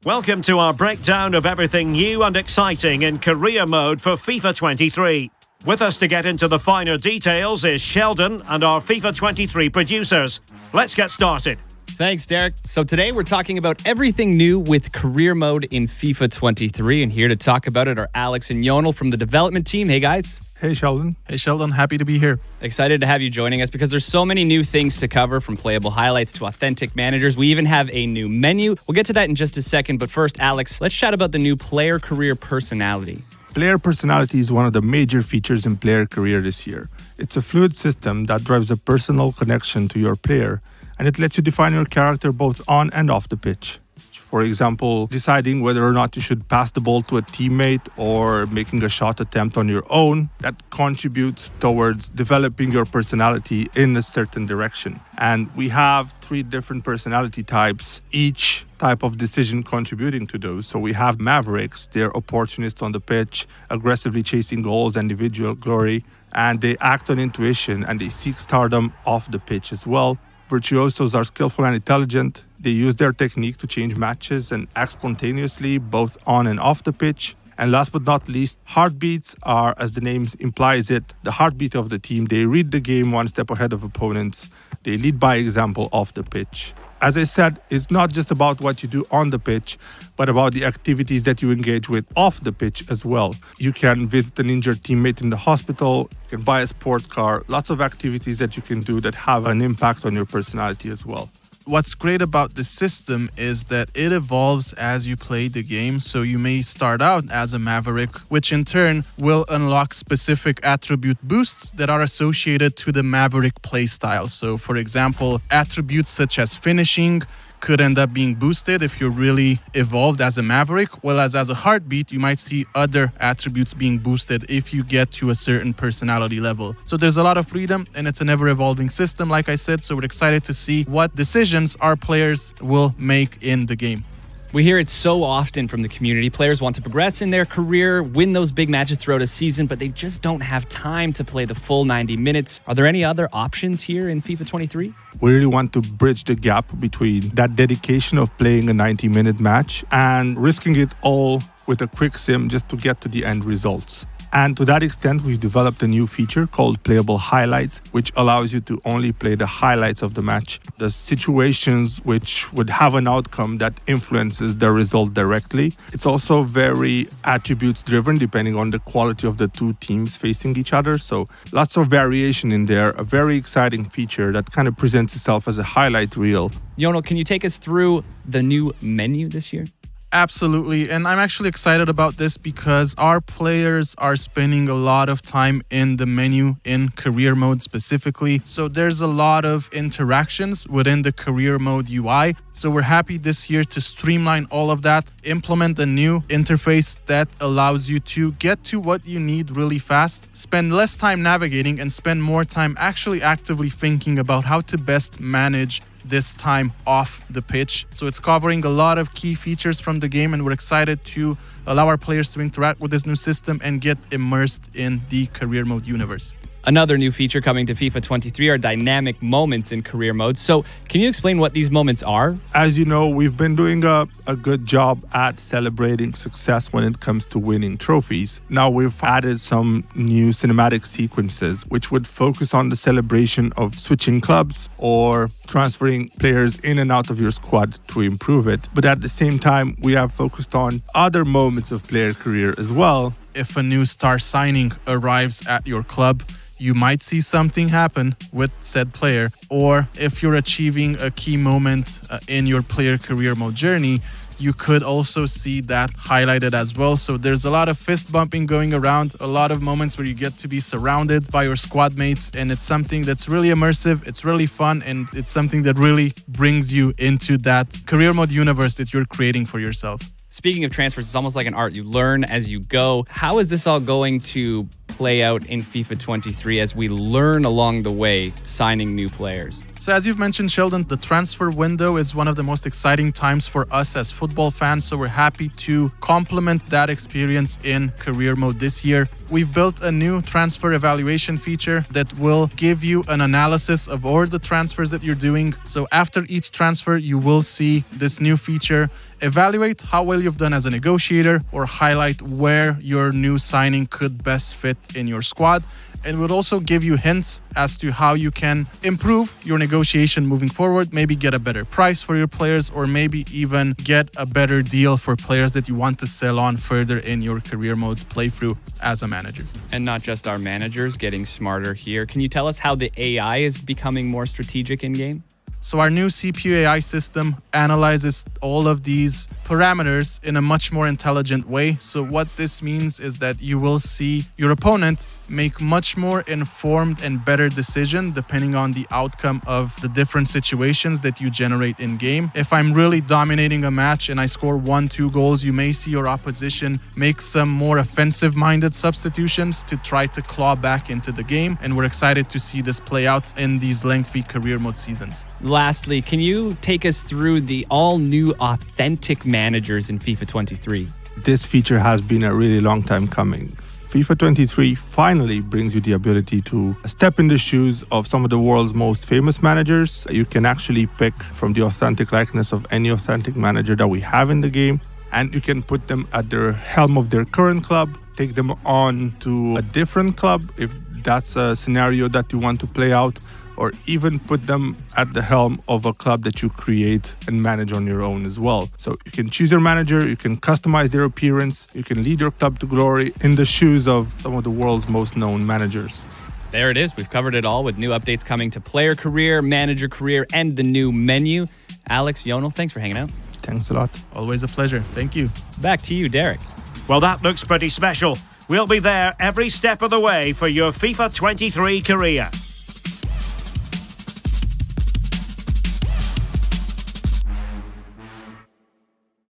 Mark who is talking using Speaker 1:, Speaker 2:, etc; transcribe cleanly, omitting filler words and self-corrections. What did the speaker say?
Speaker 1: Welcome to our breakdown of everything new and exciting in career mode for FIFA 23. With us to get into the finer details is Sheldon and our FIFA 23 producers. Let's get started.
Speaker 2: Thanks, Derek. So today we're talking about everything new with career mode in FIFA 23. And here to talk about it are Alex and Yonel from the development team. Hey, guys.
Speaker 3: Hey, Sheldon.
Speaker 4: Hey, Sheldon. Happy to be here.
Speaker 2: Excited to have you joining us because there's so many new things to cover, from playable highlights to authentic managers. We even have a new menu. We'll get to that in just a second. But first, Alex, let's chat about the new player career personality.
Speaker 3: Player personality is one of the major features in player career this year. It's a fluid system that drives a personal connection to your player, and it lets you define your character both on and off the pitch. For example, deciding whether or not you should pass the ball to a teammate or making a shot attempt on your own, that contributes towards developing your personality in a certain direction. And we have 3 different personality types, each type of decision contributing to those. So we have Mavericks, they're opportunists on the pitch, aggressively chasing goals and individual glory, and they act on intuition and they seek stardom off the pitch as well. Virtuosos are skillful and intelligent. They use their technique to change matches and act spontaneously, both on and off the pitch. And last but not least, heartbeats are, as the name implies it, the heartbeat of the team. They read the game one step ahead of opponents. They lead by example off the pitch. As I said, it's not just about what you do on the pitch, but about the activities that you engage with off the pitch as well. You can visit an injured teammate in the hospital, you can buy a sports car, lots of activities that you can do that have an impact on your personality as well.
Speaker 4: What's great about the system is that it evolves as you play the game. So you may start out as a Maverick, which in turn will unlock specific attribute boosts that are associated to the Maverick playstyle. So for example, attributes such as finishing could end up being boosted if you're really evolved as a Maverick, whereas as a Heartbeat, you might see other attributes being boosted if you get to a certain personality level. So there's a lot of freedom, and it's an ever-evolving system, like I said, so we're excited to see what decisions our players will make in the game.
Speaker 2: We hear it so often from the community. Players want to progress in their career, win those big matches throughout a season, but they just don't have time to play the full 90 minutes. Are there any other options here in FIFA 23?
Speaker 3: We really want to bridge the gap between that dedication of playing a 90-minute match and risking it all with a quick sim just to get to the end results. And to that extent, we've developed a new feature called Playable Highlights, which allows you to only play the highlights of the match, the situations which would have an outcome that influences the result directly. It's also very attributes driven, depending on the quality of the 2 teams facing each other. So lots of variation in there, a very exciting feature that kind of presents itself as a highlight reel.
Speaker 2: Yonel, can you take us through the new menu this year?
Speaker 4: Absolutely, and I'm actually excited about this because our players are spending a lot of time in the menu in career mode specifically. So there's a lot of interactions within the career mode UI. So we're happy this year to streamline all of that, implement a new interface that allows you to get to what you need really fast, spend less time navigating and spend more time actually actively thinking about how to best manage this time off the pitch. So it's covering a lot of key features from the game, and we're excited to allow our players to interact with this new system and get immersed in the career mode universe.
Speaker 2: Another new feature coming to FIFA 23 are dynamic moments in career mode. So can you explain what these moments are?
Speaker 3: As you know, we've been doing a good job at celebrating success when it comes to winning trophies. Now we've added some new cinematic sequences, which would focus on the celebration of switching clubs or transferring players in and out of your squad to improve it. But at the same time, we have focused on other moments of player career as well.
Speaker 4: If a new star signing arrives at your club, you might see something happen with said player. Or if you're achieving a key moment in your player career mode journey, you could also see that highlighted as well. So there's a lot of fist bumping going around, a lot of moments where you get to be surrounded by your squad mates, and it's something that's really immersive, it's really fun, and it's something that really brings you into that career mode universe that you're creating for yourself.
Speaker 2: Speaking of transfers, it's almost like an art. You learn as you go. How is this all going to play out in FIFA 23 as we learn along the way signing new players?
Speaker 4: So as you've mentioned, Sheldon, the transfer window is one of the most exciting times for us as football fans. So we're happy to complement that experience in career mode this year. We've built a new transfer evaluation feature that will give you an analysis of all the transfers that you're doing. So after each transfer, you will see this new feature evaluate how well you've done as a negotiator or highlight where your new signing could best fit in your squad. It would also give you hints as to how you can improve your negotiation moving forward, maybe get a better price for your players, or maybe even get a better deal for players that you want to sell on further in your career mode playthrough as a manager.
Speaker 2: And not just our managers getting smarter here. Can you tell us how the AI is becoming more strategic in-game?
Speaker 4: So our new CPU AI system analyzes all of these parameters in a much more intelligent way. So what this means is that you will see your opponent make much more informed and better decision depending on the outcome of the different situations that you generate in game. If I'm really dominating a match and I score 1-2 goals, you may see your opposition make some more offensive-minded substitutions to try to claw back into the game. And we're excited to see this play out in these lengthy career mode seasons.
Speaker 2: Lastly, can you take us through the all-new authentic managers in FIFA 23?
Speaker 3: This feature has been a really long time coming. FIFA 23 finally brings you the ability to step in the shoes of some of the world's most famous managers. You can actually pick from the authentic likeness of any authentic manager that we have in the game, and you can put them at the helm of their current club, take them on to a different club if that's a scenario that you want to play out, or even put them at the helm of a club that you create and manage on your own as well. So you can choose your manager, you can customize their appearance, you can lead your club to glory in the shoes of some of the world's most known managers.
Speaker 2: There it is. We've covered it all with new updates coming to player career, manager career, and the new menu. Alex, Jonel, thanks for hanging out.
Speaker 3: Thanks a lot.
Speaker 4: Always a pleasure. Thank you.
Speaker 2: Back to you, Derek.
Speaker 1: Well, that looks pretty special. We'll be there every step of the way for your FIFA 23 career.